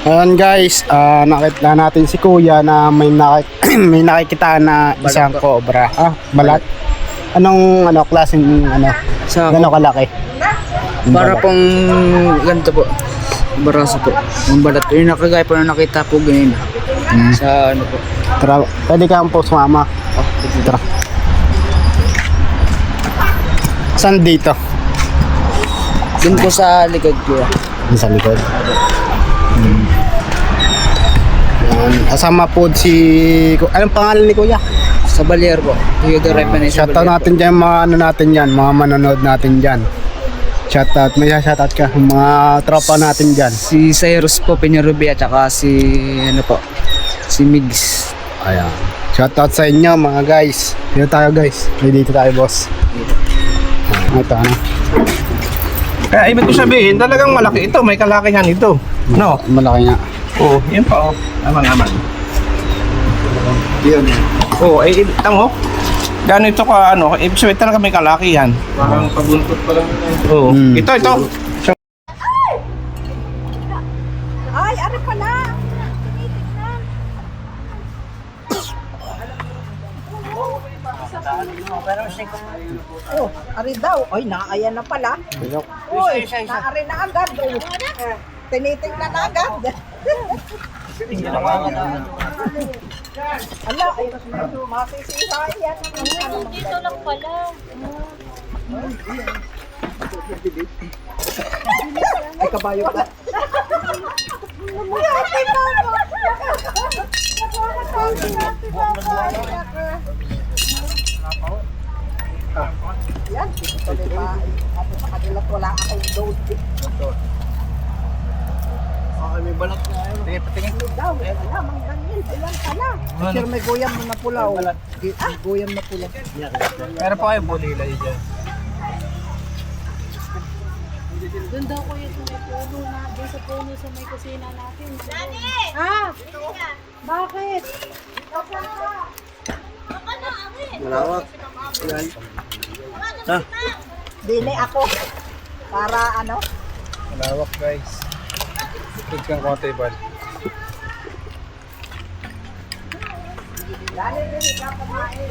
Ayan guys, nakita natin si Kuya na may may nakikita na isang cobra. Balat. Anong klaseng Sa gano'ng kalaki? para pong ganito po. Baraso po. Yung balat. Yung nakagaya po na nakita po ganyan. Sa ano po. Tara, pwede kang po sumama. Tara. Saan dito? Dun po sa likod ko. Sa likod. Kasama po si... Anong pangalan ni Kuya? Sa Balier po. Theodore Repanes sa Shoutout Balier natin dyan mga natin dyan, mga manonood natin dyan. Shoutout, may shoutout ka, mga tropa natin dyan. Si Cyrus po, Peñarubia, at saka si si Migs. Ayan. Shoutout sa inyo mga guys. Dito tayo guys. Dito tayo boss. Ito Kaya ibig ko sabihin, talagang malaki ito. May kalakihan ito. No? Malaki nga. Oo, yun pa oh. Naman. Yun. Oo, tamo. Gano'n ito ka, ibig sabihin talaga may kalakihan. Parang pabuntot pa lang. Oo. Ito. Ay, ano pala? Oh, ari daw. Ay, naaayan na pala. Uy, naari na agad. Tinitingnan na agad. Ala, ay, masisira yan. Dito lang pala. Ay, kabayo ka. Ate Papa! Yan, ito diba? Ako sa kanila wala akong load. May balat na yun. Sige, patingin. Daw, wala, mang ganyan. Ilan pala? Sir, may guyam na pula o. May guyam na pula. Meron pa kayo bulilay dyan. Doon daw kuya sa may puno na, doon sa puno sa may kusina natin. Bakit? Malawak. Dini ako. Para ano? Malawak guys. Ikot kang konti bal. Dali, dini ka kumain.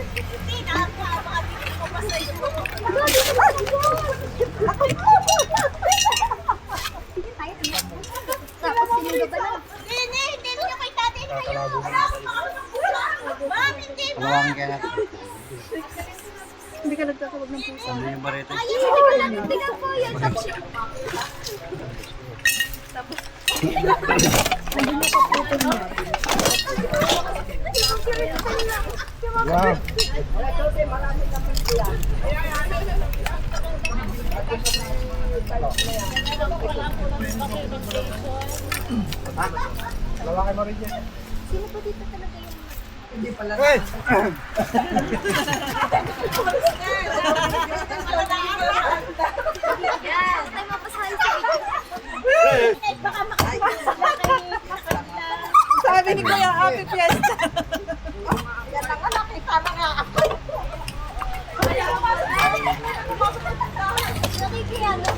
Tapos sinunod ka lang. Hindi nyo kay tatay. Ma'am, hindi ba? Malawak ka na. Hindi ka nagkakawag ng puso. Ano yung bareta? Ayun, hindi ka lang. Tingnan ko yan. Wow. Lalaki mo rin dyan. Sino pa dito talaga yung... Hindi pala. Hey! Yan. Tayo mapasahan sa ito. Baka Sabi ni Kuya, happy fiesta. Yan ang anak, kita na nga ako. nakikiyalo.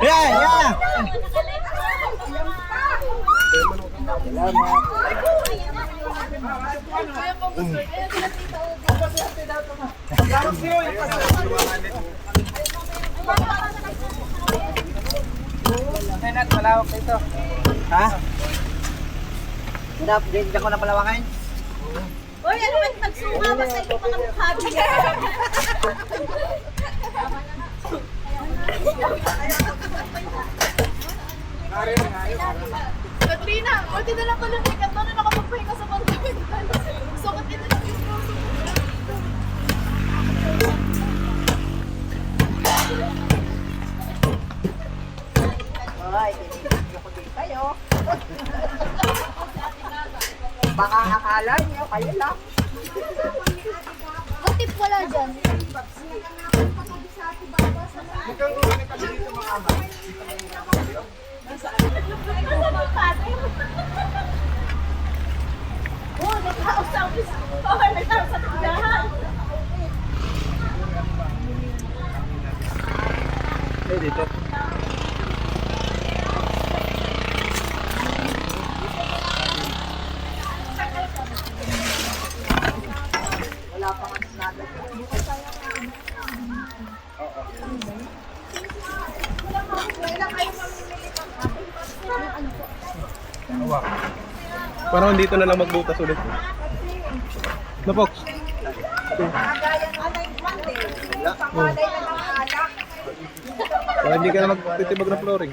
Yeah. Nenat, malawak dito. Ha? Diyan ko na palawakin. Uy, ano ba nagsumama sa iyo mga mukha? Katrina, buti na lang pala may kanto na nakapagpahinga sa fundamental. Sukat ito lang yung Ay, tinitip ko din kayo. Baka akala niyo, kayo lang. Ang tip wala dyan. Oo, nagkausap. Oo, nagkausap sa tindahan. Dito. Parang dito na lang magbutas ulit. Napok. Kagaya nga na yung Monday. Pangalay na ng alak. Para hindi ka na magtitibag ng flooring.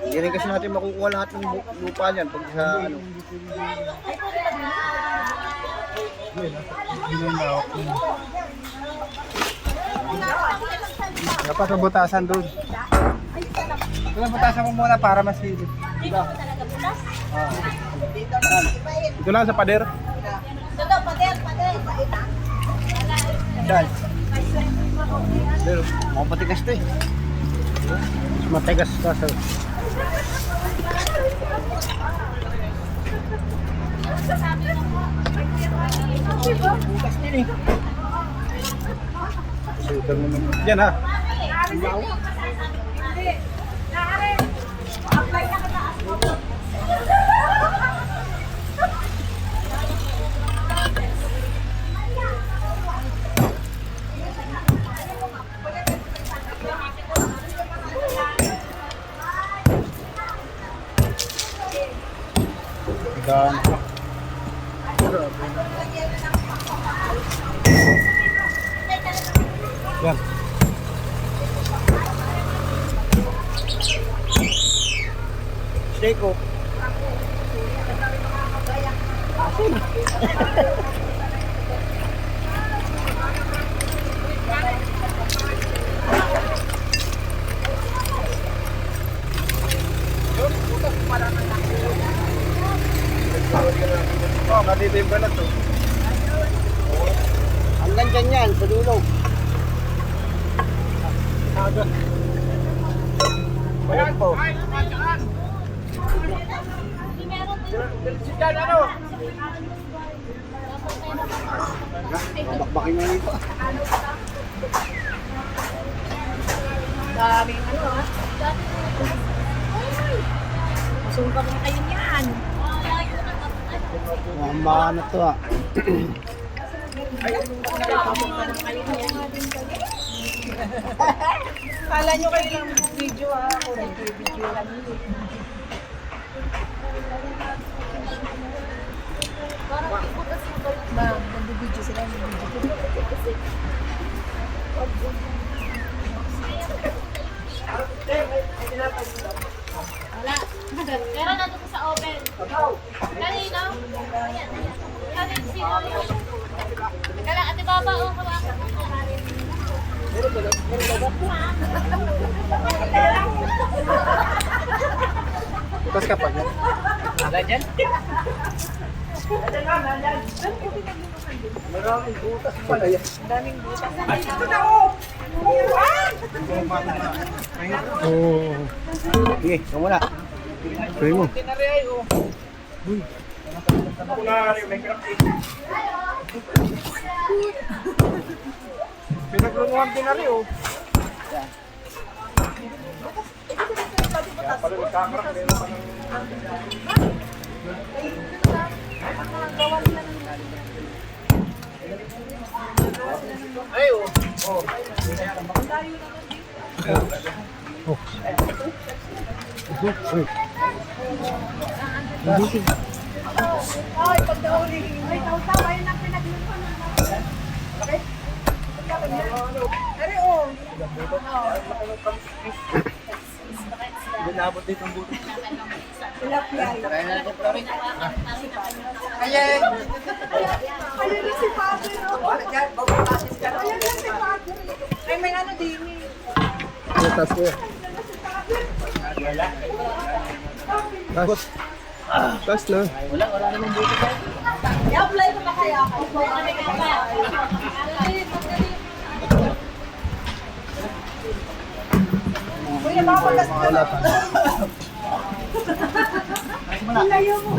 Hindi rin kasi natin makukuha lahat ng lupa niyan pag sa ano. Dapat sa butasan doon. Ito butasan mo muna para masilip. Ito lang sa pader. Ito, pader. Dahil. Pero, mukhang patigas to eh. Matigas kasi. Yan ha. Dan. Yan. Steak. Oh, nandito yung balat to. Hanggang dyan yan, sa dulo. Bayan po. Bakbakin mo nito. Daming ano ha. Masumbak na kayo niyan. Mukhang baka na to ah. Kala nyo kayo lang video ha. Ako nag-video lang. Nag-video sila. Wala. Pero nandun ko sa oven. Kanino? Kanino sino yun? Kala, ate baba o kawakan mo. Bukas ka pa niya. Maraming butas pala yan. Oo. Sige, ikaw muna. Tuloy mo. Pinaglunguhan din na rin oh. Kaya pala nagkakarak meron pa ng... Ay oh. Ay, pag nauli. Ay, tawa yun ang pinagluto na. Okay? Ari, oh. Binabot dito ang buto. Tilapia. Ayan! Ayun na si Father, oh. Ayun na si Father. Ay, may ano din eh. Butas ko yan. Tapos, Taas na. I-apply ko na kaya ako. Kuya, mapagas ka na. Malayo mo.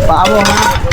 Paa mo ha.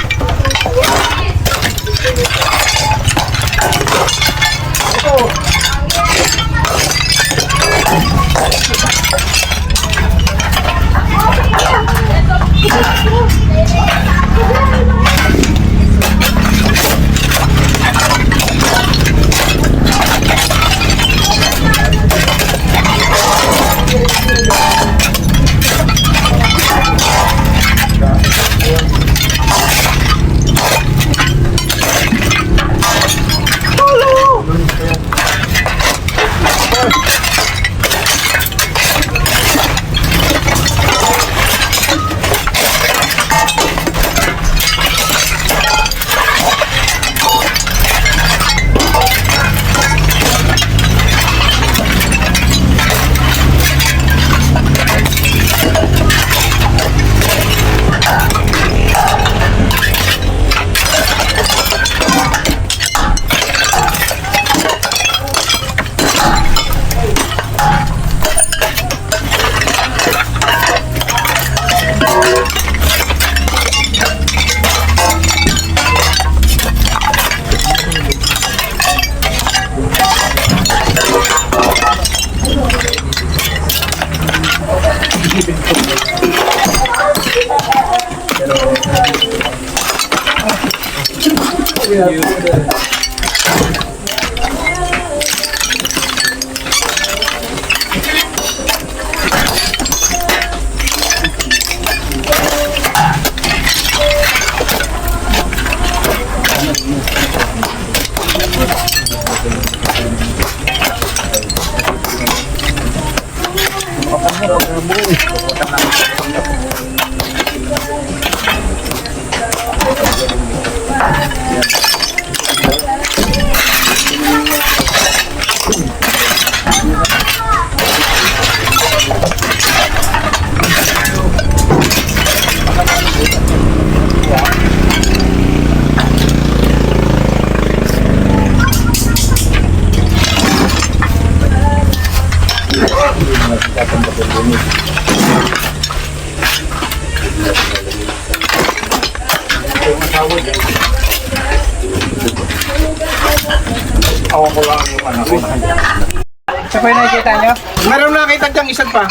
Siya po yung nakikita nyo? Meron nakita dyang isa pa.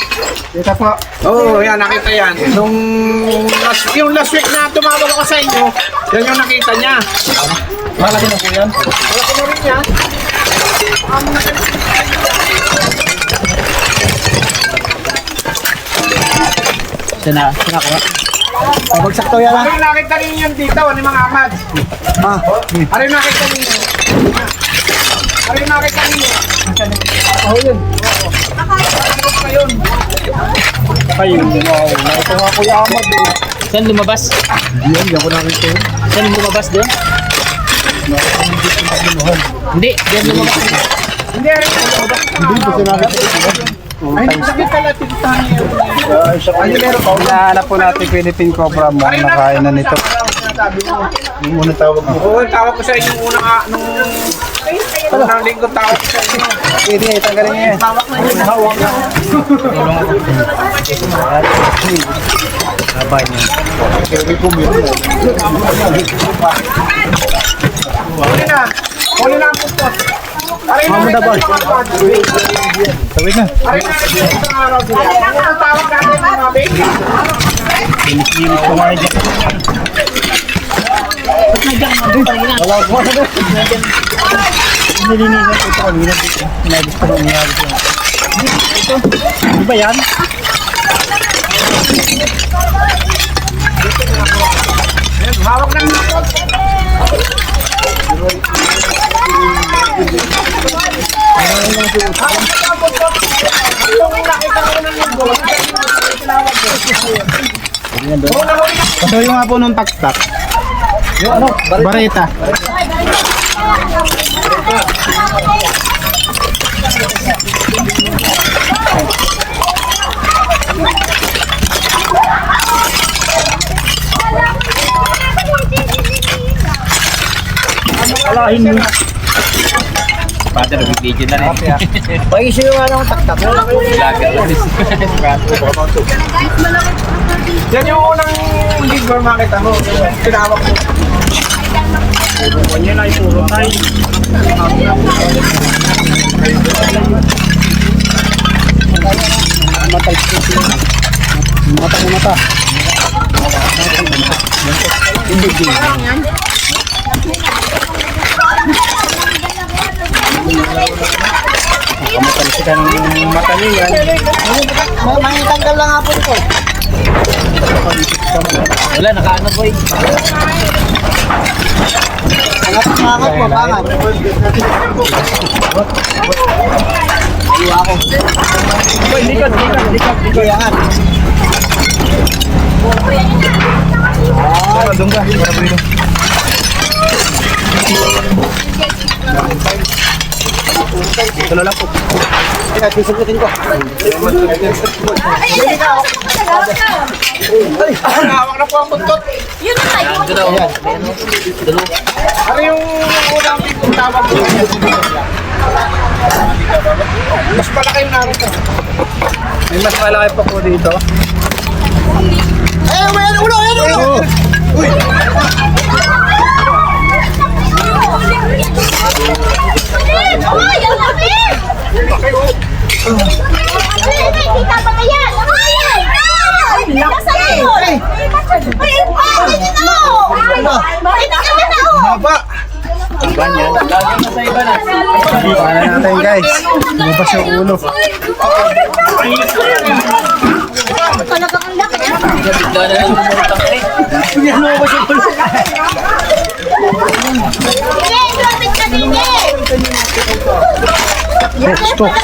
Kita po. Oo, yan, nakita yan. Yung last week na tumawag ako sa inyo, yan yung nakita niya. Malaki na po yan. Malaki na rin yan. Sinako. Pabagsak to yan ha. Ano yung nakita ninyo dito, ni mga amad? Ah. Ano yung nakita ninyo? Ano yung nakita ninyo? Ako yun. Ano pa yun? Ayun. Wow. Ito nga Kuya Ahmad eh. Saan lumabas? Yan ko nakita yun. Saan lumabas doon? Hindi, diyan lumabas. Hindi, Hindi ko nakita. ay, hindi pala tintahan niyo. Ano meron pa? Hinahanap po natin Philippine Cobra mo. Nakain na nito. Yung unang tawag mo. Oo, tawag ko sa inyo unang linggo tawag ko sa inyo. Pwede nga, itanggalin niya yan. Hawak na. Sabay niya. Pwede ko mo yun. Huli na ang putos. Aray na Mamanda ba? Tawid na. Aray na isang araw sila. Unang tawag natin mga baby. Pinipilit ko nga dyan. Wala ko sa doon. Nilinigan ko ito kanina dito. Nagis ko na niyari ko. Ito? Di ba yan? Pasuyo nga po nung tak-tak. Yung ano? Bareta. Father, video na rin. Pag-issue nga ng tak-tak. Yan yung unang liver makita mo. Tinawag mo. Puro niya na puro tayo. Mata. Matalis ka ng mata niya yan. Mangitanggal lang nga po ito. Wala, nakaano po eh. Angat po, pangat. Iwa ako. Likod. Iyangat. Doon ka. Ito na lang po. Susukutin ko. Hawak na po ang buntot. Yun na tayo. Ano yung unang tawag mo? Mas malaki yung narito. May mas malaki pa po dito. Ayan ulo! Uy! Ay, ang laki! Kita ba na yan? Ay! Nasaan yun? Ay, tingin na ako! Ay, tingin na ako! Haba! Paano natin guys? Lumabas yung ulo. Talagang ang laki. Sige, lapit ka din eh! Stop.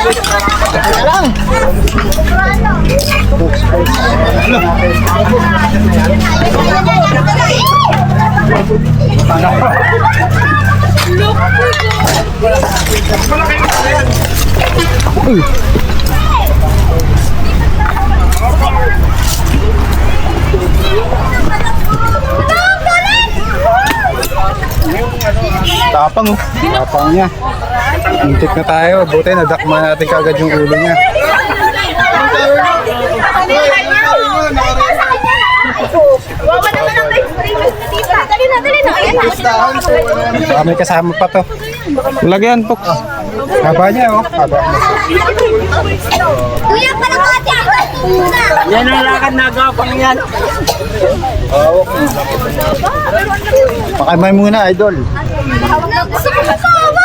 Tapang oh. Tapang niya. Muntik na tayo. Buti nadakma natin kagad yung ulo niya. Wawa naman ang dali na. Ayan na. Baka may kasama pa to. Lagyan po. Haba niya oh. Haba. Kuya, pala ka ate. Yan ang lakad na gapang yan. Pakimay muna idol. Gusto ko kasama.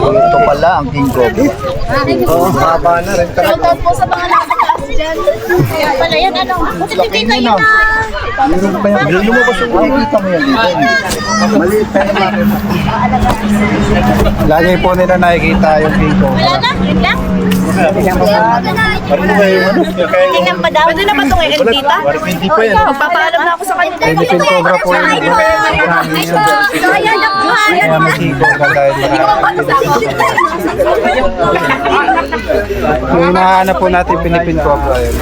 Ito pala ang king cobra. Oo, haba na rin. Shoutout po sa mga nakataas dyan. Kaya pala yan, ano? Buti hindi kayo na. Meron pa yan. Lumabas yung nakikita mo yan. Maliit pa naman. Lagi po nila nakikita yung king cobra. Wala na, wait lang. Tingnan pa daw. Pwede na ba itong tita? Hindi pa yan. Magpapaalam na ako sa kanila. Pwede king cobra po yan. Kaya na po. Kaya may king cobra dahil yung hinahanap po natin Philippine cobra yun.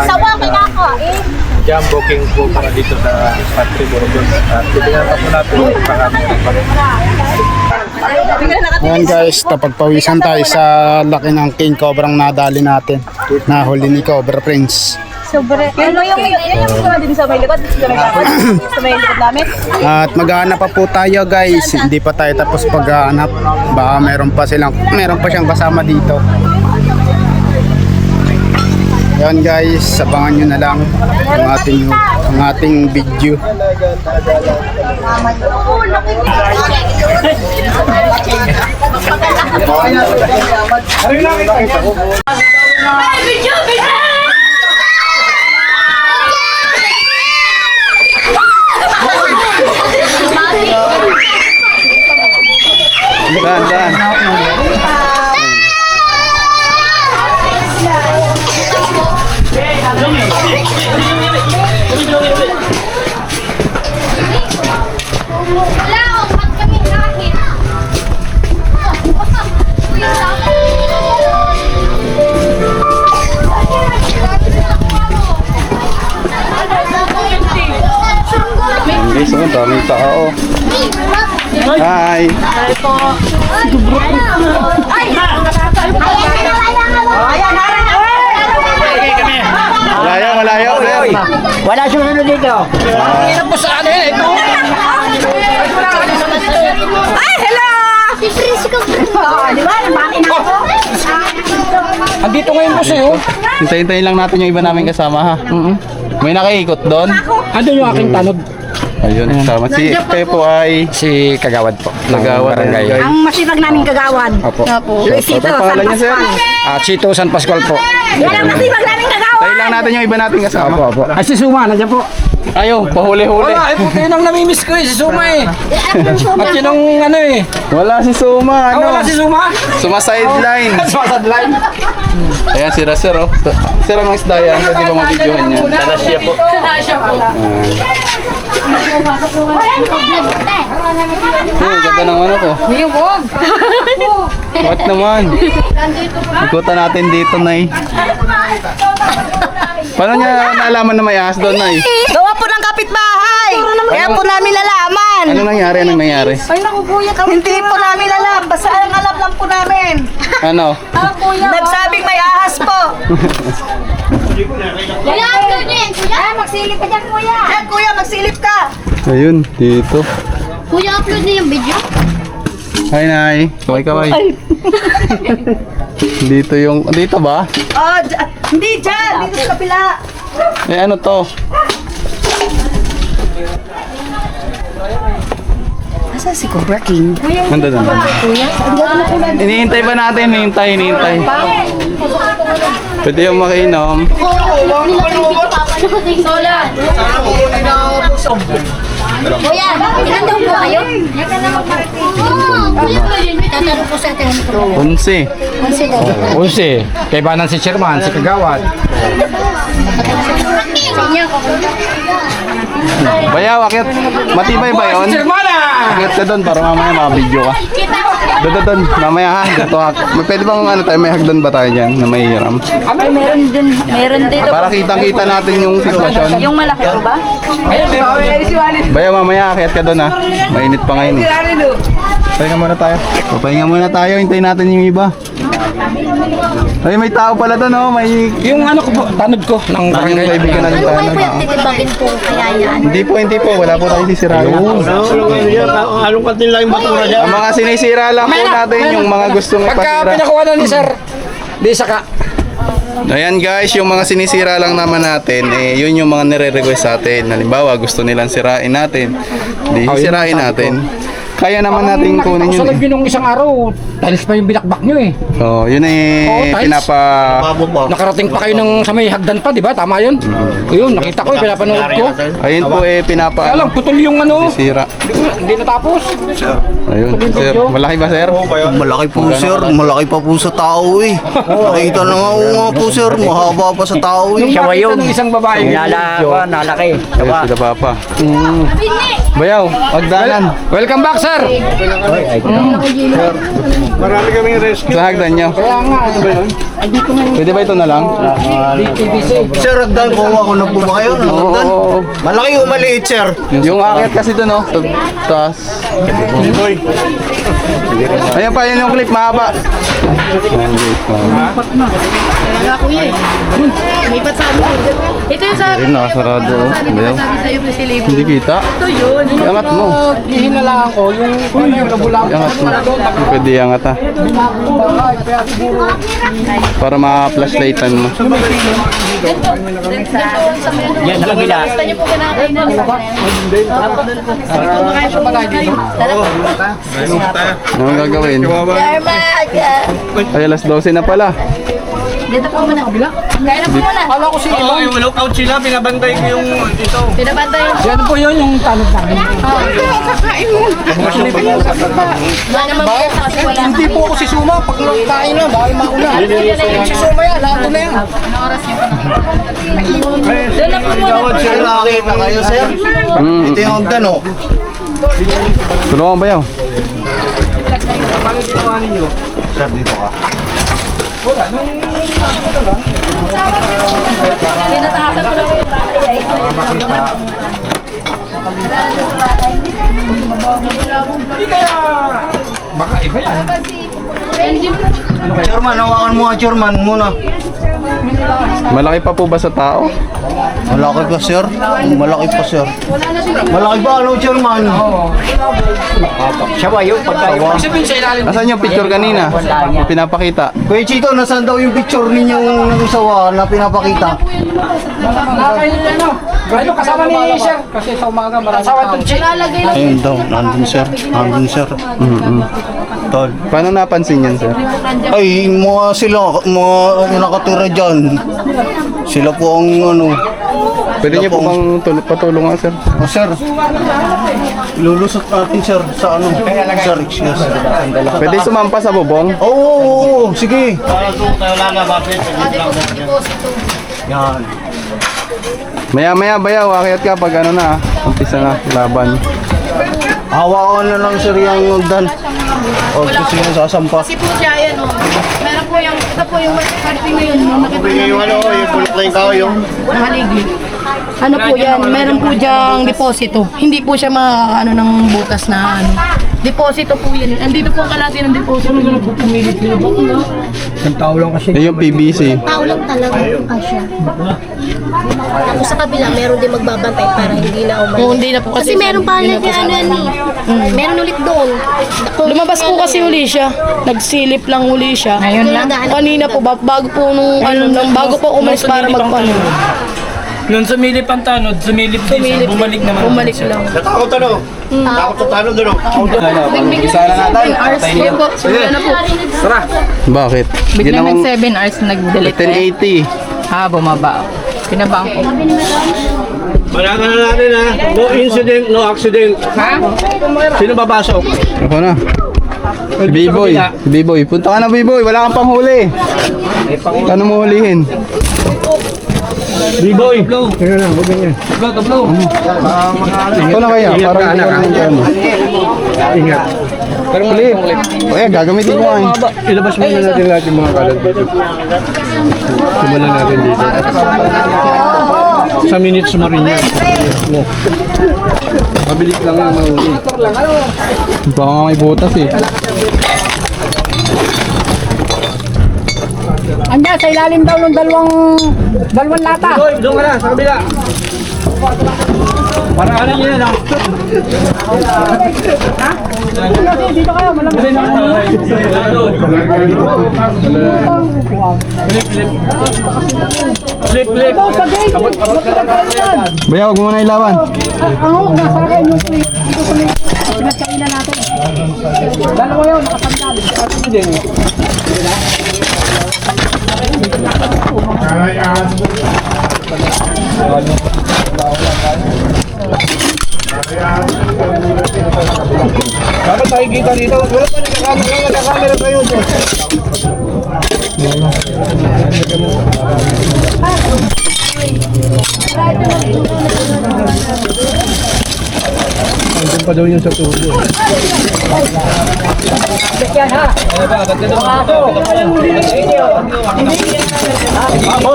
Sawa kinakain. Jumbo King po para dito sa Patri Borobon. At titignan pa po natin kung pakamera pa rin. Ayan guys, napagpawisan tayo sa laki ng king cobrang nadali natin. Nahuli ni Cobra Prince. Ano yung din sa may likod? Sa may likod namin? At maghahanap pa po tayo guys. Hindi pa tayo tapos paghahanap. Baka meron pa siyang kasama dito. Yan guys, abangan nyo na lang ang ating video. Ano yung nakita? Daan. Wala, ba't kami nakakit? Guys, ang daming tao. Hi. Malayo. Wala susunod dito. Ay, hello! Di ba? Nabati na ako. Andito ngayon po sa'yo. Hintayin lang natin yung iba namin kasama ha. May nakaikot doon. Andun yung aking tanod. Ayun, kasama. Si Pepo ay Si Kagawad po. nagawa ng guys. Ang masipag naming kagawad. Opo. Luisito, Ano pangalan niya, sir? Chito San Pascual po. Yan ang masipag naming kagawad. Hintayin lang natin yung iba natin kasama. Opo. Ay, si Suma, nandiyan po. Ayaw, pahuli-huli. Wala, puti nang namimiss ko si Suma eh. At yun ang ano eh. Wala si Suma. Wala si Suma. Suma sideline. Sumasadline. Ayan, si Raser oh. Sir, ang isda yan. Pwede ba mabidyohan yan? Talasya po. Ganda ng ano ko. What naman? Ikutan natin dito, Nay. Paano niya naalaman na may ahas doon, Nay? Gawa po ng kapitbahay. Kaya po namin nalaman. Ano nangyari? Anong nangyari? Hindi po namin alam. Basta ang alam lang po namin. Ano? Nagsabing may ahas po. Kuya, upload niyo yan, kuya. Magsilip ka dyan, kuya. Yan, kuya, magsilip ka. Ayun, dito. Kuya, upload niyo yung video. Hi, Nay. Kaway. Dito yung... Dito ba? Oh, hindi dyan. Dito sa kapila. Eh, ano to? Asa si Cobra King? Nandun. Hinihintay ba natin? Hinihintay. Pwede yung makinom. Solan. Kuya, ilan daw po kayo? Kuya, tatanong po sa atin. 11. 11 daw. Unsi. Kay Banan si Sherman, si Kagawad. Sa inyo, Bayaw, akit. Matibay ba yun? Shermana! Akit ka doon para mamaya makabidyo ka. Doon. Mamaya ha. Dito ha. Pwede bang ano tayo, may hagdan ba tayo dyan na may hiram? Ay, meron dito. Para kitang-kita natin yung sitwasyon. Yung malaki ko ba? Bayaw, mamaya akit ka doon ha. Mainit pa ngayon. Pahinga muna tayo. Pahinga muna tayo. Hintayin natin yung iba. Ay, may tao pala doon oh. May... Yung ano ko po, tanod ko ng Yung barangay. kaibigan natin tayo. po yung titibagin po kaya yan. Hindi po. Wala po tayo sisirain. Ang mga sinisira lang po natin yung mga gustong Pagka ipasira. pinakuha na ni Sir, di saka. Ayan guys, yung mga sinisira lang naman natin, yun yung mga nire-request sa atin. Halimbawa, gusto nilang sirain natin. Di sirain natin. Kaya naman natin kunin yun. Salag yun ng isang araw, tiles pa yung binakbak nyo eh. Oh, yun tiles. Nakarating pa kayo ng sa may hagdan pa, di ba? Tama yun? Ayun, nakita ko, pinapanood ko. Ayun po Kaya lang, putol yung ano, sira. hindi natapos. Ayun, sir. Malaki ba, sir? Malaki po sir, malaki pa po sa tao eh. Nakita na nga po sir, mahaba pa sa tao eh. Siya yung isang babae. nalaki. Ayun, sila papa. Bayaw, pagdanan. Welcome back, sir. Marami kaming rescue. Sa hagdan nyo. Kaya nga, ano ba yun? Pwede ba ito na lang? Sir, hagdan po ako na po ba kayo? Hagdan? Oo. Malaki o maliit sir? Yung akyat kasi doon, no? Taas. Ayan pa, yun yung clip, mahaba. Ito yung sabi Ayun, nakasarado. Bayaw. sa'yo po si Libo. Hindi kita. Ito yun. Iangat mo. Hihinalaan ko, yung nabulang. Iangat mo. Pwede iangat ha. Para ma-flashlightan mo. Yan sa kabila. Gusto niyo po kinakain na Anong gagawin? Ay, alas 12 na pala. Dito po muna. Kaya na po muna. Kala ko si Iba. Yung lookout sila, pinabantay ko yung ito. Pinabantay. Yan po yun, yung tanong namin. Wala naman po kasi wala. Hindi po ako si Suma. Pag kain na, bawal mauna. Si Suma yan, lahat na yan. Anong oras yun? Doon na po muna. Sir, nakakita kayo, sir. Ito yung hagdan, oh. Tulungan ba yaw? Sir, dito ka. Tinatahasan ko lang po yung bahay. Chairman, hawakan mo nga, chairman, muna. Malaki pa po ba sa tao? Malaki pa, sir. Malaki pa, sir. Malaki pa, ano, chairman? Siya ba yung pagkain? Nasaan yung picture kanina? Pinapakita. Kuya Chito, nasaan daw yung picture ninyong sawa na pinapakita? Ano, kasama ni Sir. Kasi sa umaga, maraming tao. Ayun daw, nandun, sir. Nandun, sir. Tol. Paano napansin yan, sir? Ay, mga sila, mga nakatira dyan. Sila po ang ano. Pwede niyo po bang patulungan, sir? Oh, sir, lulusot natin, sir, sa ano. Sir, excuse. Pwede sumampa sa bubong? Oo, sige. Yan. Maya-maya bayaw, akyat ka pag ano na, umpisa na laban. Hawakan na lang, sir, yung hagdan. O, gusto nyo sasampa. Kasi po siya, yan o. Meron po yung, ito po yung karting na yun. Yung ano, yung pulit na yung kayo. Nakaligid. Ano po yan, meron po diyang deposito. Hindi po siya ano ng butas na ano. Deposito po yan. Andito po ang kalahati ng deposito. Eh, yung PVC. Tao lang talaga yung kasya. Tapos sa kabila, meron din magbabantay para hindi na umalik. Kung hindi na po Kasi meron pa lang yung ano yan eh. Meron ulit doon. Lumabas po kasi uli siya. Nagsilip lang uli siya. Ngayon lang? Kanina po, bago po nung ano, bago po umalis para magpano. Nung sumilip ang tanod, sumilip din siya, bumalik naman. Bumalik lang. Takot ano? Takot sa tanong doon. Umpisa na natin. Sige po, simula na po. Bakit? Biglang nag 7 hours nag-delete. 1080. Bumaba. Pinabang ko. Malakan na natin, ha? No incident, no accident. Ha? Sino babasok? Ako na. Si B-Boy. Si B-Boy. Punta ka na, B-Boy. Wala kang panghuli. Paano mo hulihin? B-boy. Tingnan lang, huwag ganyan. Ito na kaya. Para hindi ka ano. Ingat. Pero clip. Kaya gagamitin mo nga eh. Ilabas muna natin lahat yung mga kalat. Simulan natin dito. Sa minutes mo rin yan. Mabilis lang yung mahuli. Baka nga may butas eh. Anya, sa ilalim daw ng dalawang lata. Doon ka na, sa kabila. Para ano nyo yan, ha? Dito kayo, malamig. Flip. Baya, huwag mo na ilawan. Ang nasa akin yung plate. Dito sa may pinagkainan natin. Dalawa yun, nakasandali. Dapat tayo kita dito. Wala pa nagkakamera kayo dyan. Andun pa daw yun sa tubo.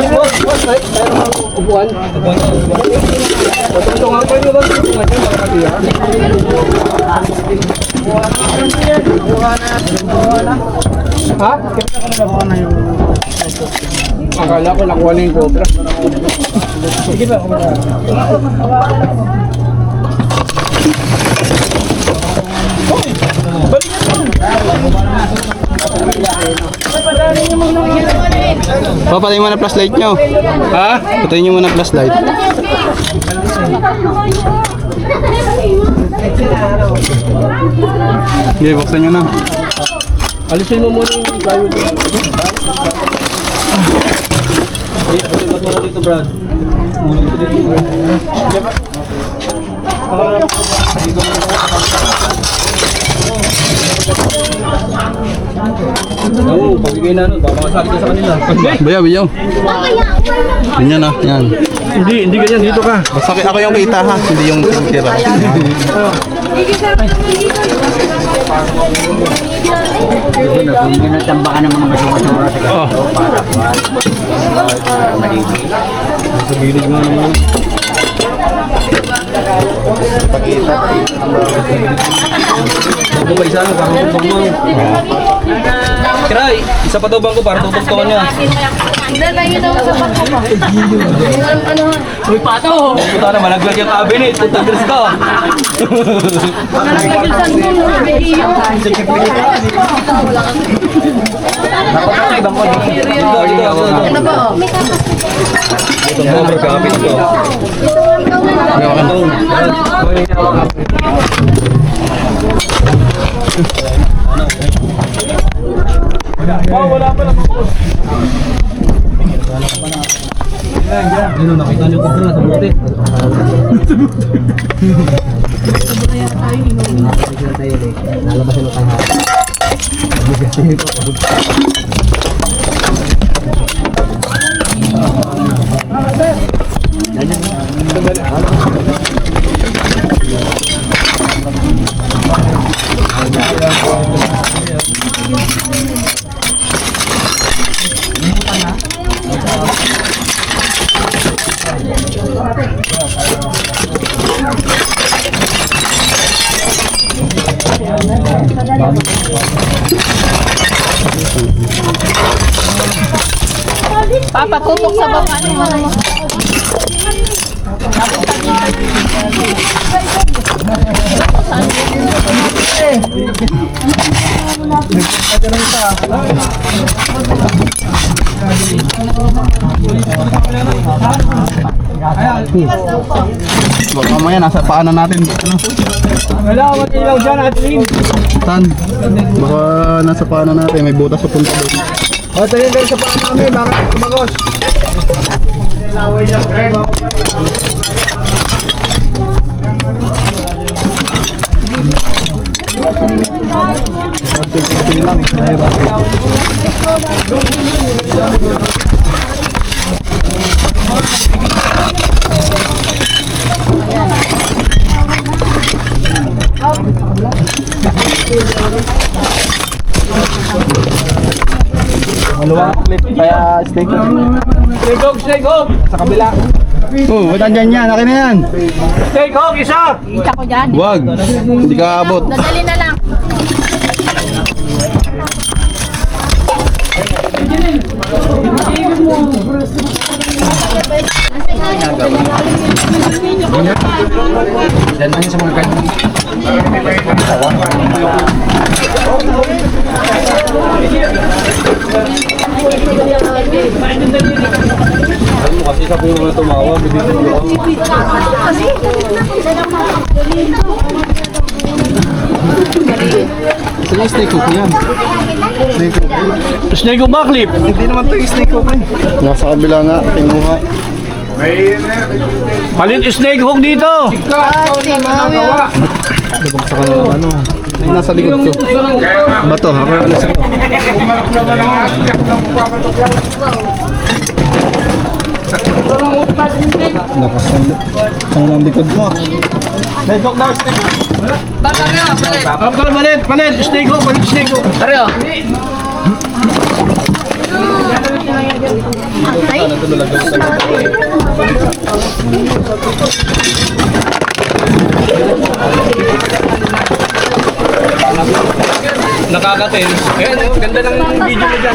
Boss. Upuan. Ito nga pa yun ba? Ha? Akala ko nakuha na yung GoPro. Sige ba? Papatayin mo na flashlight nyo. Ha? Patayin nyo muna flashlight. Okay, buksan nyo na. Alisin mo muna yung tayo. Bayaw, bayaw. Ganyan na, yan. Hindi ganyan, dito ka. Basta ako yung kita ha, hindi yung tira. Ginatambakan ng mga basura-basura sa ganito para malibig. Kiray, isa pa daw bangko para tutugtungan niya. Lalayo daw sa pako pa. Ano? Uy, pato! Puta na, malaglag yung cabinet. Tutagres ka. Nalaglagisan ko ng video. Ano ba? Ito mo, magkakapit ko. Wala pa lang ako. Nakita niyo ko na sa buti. Papa, tutok sa baba ng mga Mamaya nasa paanan natin. Ano? Wala, mag-ilaw dyan at Tan, baka nasa paanan natin, may butas sa punta doon. O, tayo din sa paan namin, bakit tumagos? Maluwang clip, kaya stay ko. Stay hog! Sa kabila. Oh, wala dyan yan, akin na yan. Stay hog, isa! kita ko dyan. Wag, hindi ka abot. Nadali na lang. Diyan lang sa mga ganyan. Kasi sa po yung tumawag, Ito yung snake hook yan. Snake o backflip? Hindi naman ito yung snake hook eh. Nasa kabila nga, kinuha. Palit snake hook dito! Ay, nasa likod ko. Bato, ako yung alas ko. Nakasanda. Ang lang likod mo. Snake hook daw, snake hook. Palit, snake hook, palit snake hook. Pareho. Nakakatin. Ayan, oh, ganda ng video mo dyan.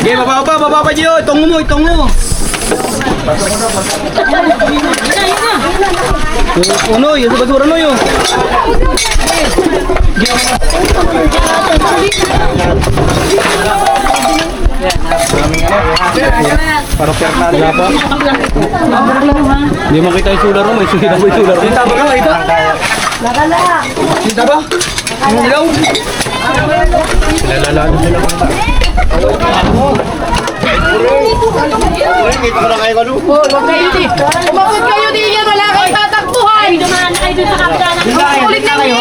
Okay, baba, Gio. Itongo mo. Uno, yung sa basura no yun. Para pernado na pa. Hindi makita yung sular mo, may sular mo yung sular. Sinta ba ka? Ito? Sinta ba? Huwag kayo di. Umabot kayo di yan. Wala kayong tatakbuhan. Ay, dumaan kayo dun sa kapila na. Ulit na ulit.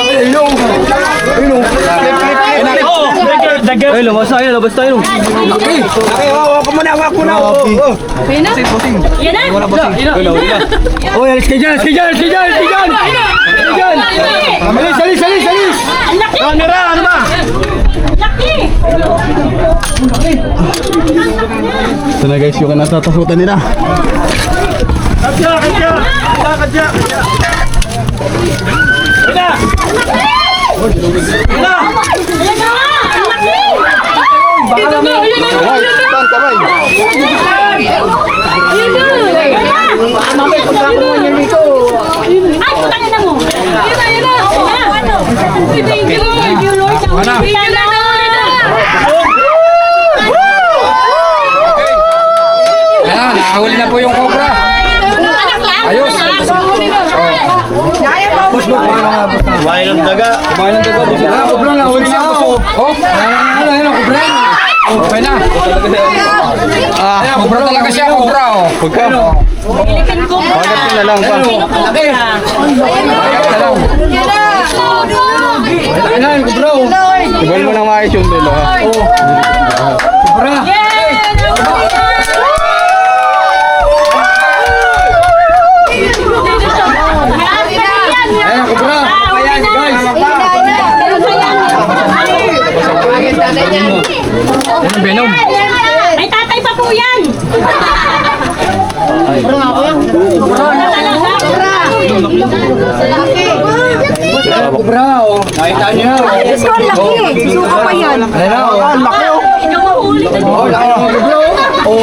Ay, lumabas tayo, labas tayo. Ako muna, ako muna. Ayun na. Yan na. Oh, alis kayo dyan, alis kayo dyan, alis kayo dyan, alis kayo dyan. Alis dyan. Alis, alis, alis, alis. Ang laki. Camera, ano ba? Laki. Ito na guys, yung natatakutan nila. Kadya, kadya. Kadya. Kadya. Ayan na nga. Ang laki. Ito na. Ayun na. Kamay, tan, kamay. Ay, putangin na mo. Ayun na. Thank you, Lord. Thank you, Lord. Nakahuli na po yung cobra. Ayos. Kumain ng daga. Kumain ng daga. Cobra na, huli na ako. Oh, ayun, cobra. Okay na. Cobra talaga siya, cobra. Pagka. Pagkat na lang pa. Ayun, cobra. Ibal mo na maayos yung dulo ha. Cobra. Ayun, cobra. Ayan, guys. Ayun, venom. May tatay pa po yan. Cobra, oh. Nakita niyo. Diyos ko, ang laki. Suka pa yan. Ayun na, oh. Ikaw mahuli ka. Oh, laki ng cobra, oh.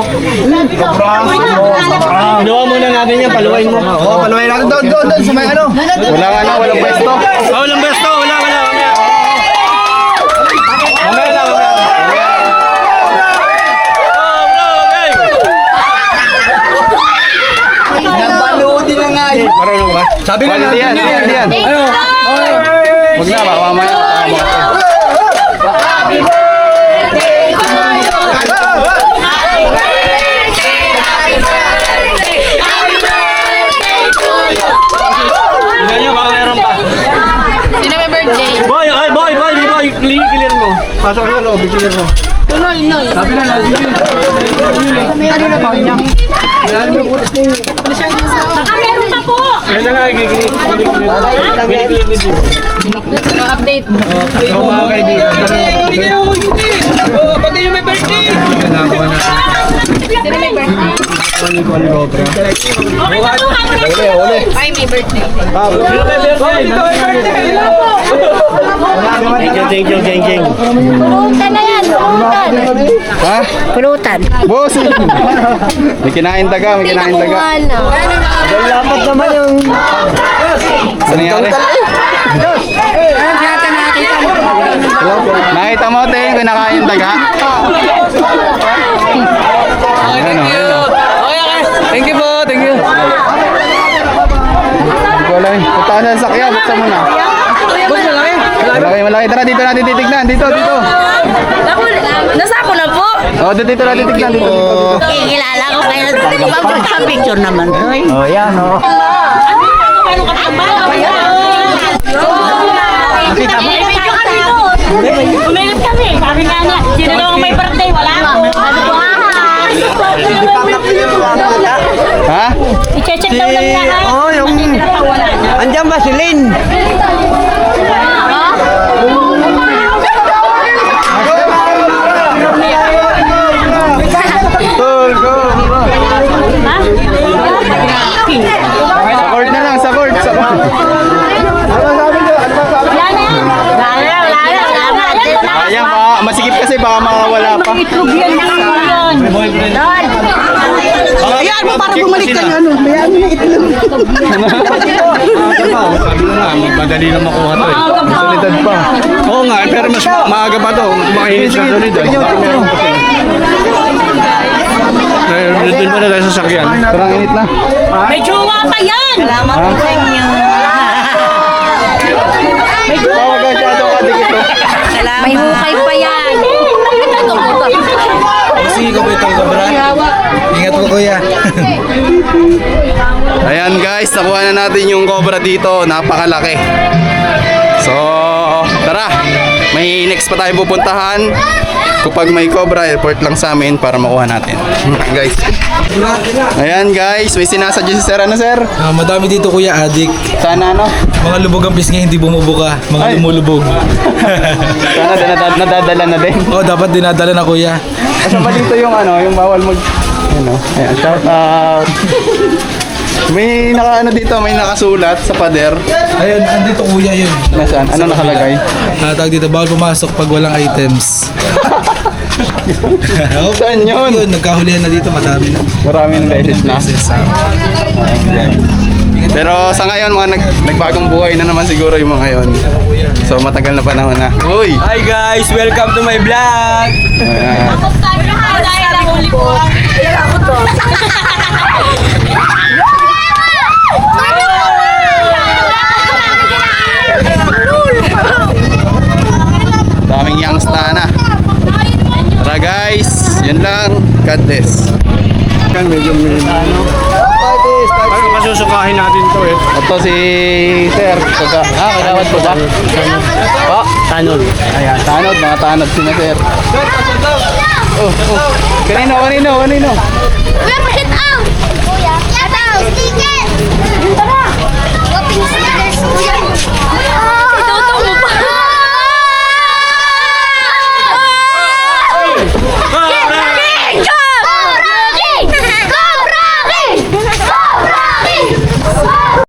Ginawa muna natin yan, paluwain mo. Oh, paluwain natin doon, sa may ano. Wala nga na, walang pwesto. Walang besto, wala. Mamaya na, mamaya. Nabanoodin na nga eh. Marunong ba? Sabi nga Hindi yan, hindi yan. Ano? Huwag na, baka mamaya. Ganyan, baka meron pa. Sino may birthday? Boy, clear mo. Pasok ka sa loob, clear mo. Sabi na natin yun. Baka meron pa po. Ayun na nga, gigil. Update. Ikaw mga kaibigan. Pati yung may birthday. Sino may birthday? Okay pa po. Ay, may birthday. Thank you, Jeng. Pulutan na yan, pulutan. Ha? Pulutan. Boss! May kinain daga, may kinain daga. Tinakuhan na. Dapat naman yung... Ano nangyari? Nakita mo, te, yung kinakain daga? Ayan, oh, ayan, oh. Thank you po, thank you. Hindi ko alam. Punta ka na sa sakyan, buksan mo na. Boss, malaki. Malaki. Tara, dito natin titignan. Dito. Nasa ako na po. Oh, dito natin titignan. Dito. Kilala ko kayo. Picture naman. Oh, yan, oh. Paano ka pa ba? Kita mo? Umilit kami. Sabi nga niya, sino daw ang may birthday? Wala ako. Ha? I-check daw lang niya. Oh, yung... Wala na. Andiyan ba si Lynn? Sa court na lang, sa court. Ayan, masikip kasi baka makawala pa. Ayan mo para bumalik kayo. Ano? Bayaan mo na itlog. Madali na makuha to eh. Solidad pa. Oo nga, pero mas maaga pa to. Mainit sa solidad. Doon mo na tayo sa sakyan. Parang init na. May jowa pa yan! Salamat po sa inyo. Huwag masyado adik ito. May hukay pa yan. Sige ko po itong cobra. Ingat po kuya. Ayan guys, nakuha na natin yung cobra dito. Napakalaki. So, tara. May next pa tayo pupuntahan. Kapag may cobra, report lang sa amin para makuha natin. Guys. Ayan guys, may sinasadya si Sir. Ano Sir? Madami dito kuya, adik. Sana ano? Mga lubog ang pisngi, hindi bumubuka. Mga Ay. lumulubog. Sana nadadala na din. Oh, dapat dinadala na kuya. Asa ba dito yung ano, yung bawal mag... Ano? Ayan, shout out. May naka ano dito, may nakasulat sa pader. Ayun, andito kuya yun. Nasaan? Ano nakalagay? Tawag dito, bawal pumasok pag walang items. Saan yun? Yun, nagkahulihan na dito, madami na. Maraming beses na. Pero sa ngayon, mga nagbagong buhay na naman siguro yung mga yon. So matagal na panahon na. Uy! Hi guys, welcome to my vlog! Ayan. Dahil nahuli po. Daming youngsta na. Tara guys, yun lang. God bless. Masusukahin natin to eh. Ito si Sir. Kagawad po ba? Po? Tanod. Ayan, tanod. Mga tanod sina Sir. Oh. Kanino? Kuya,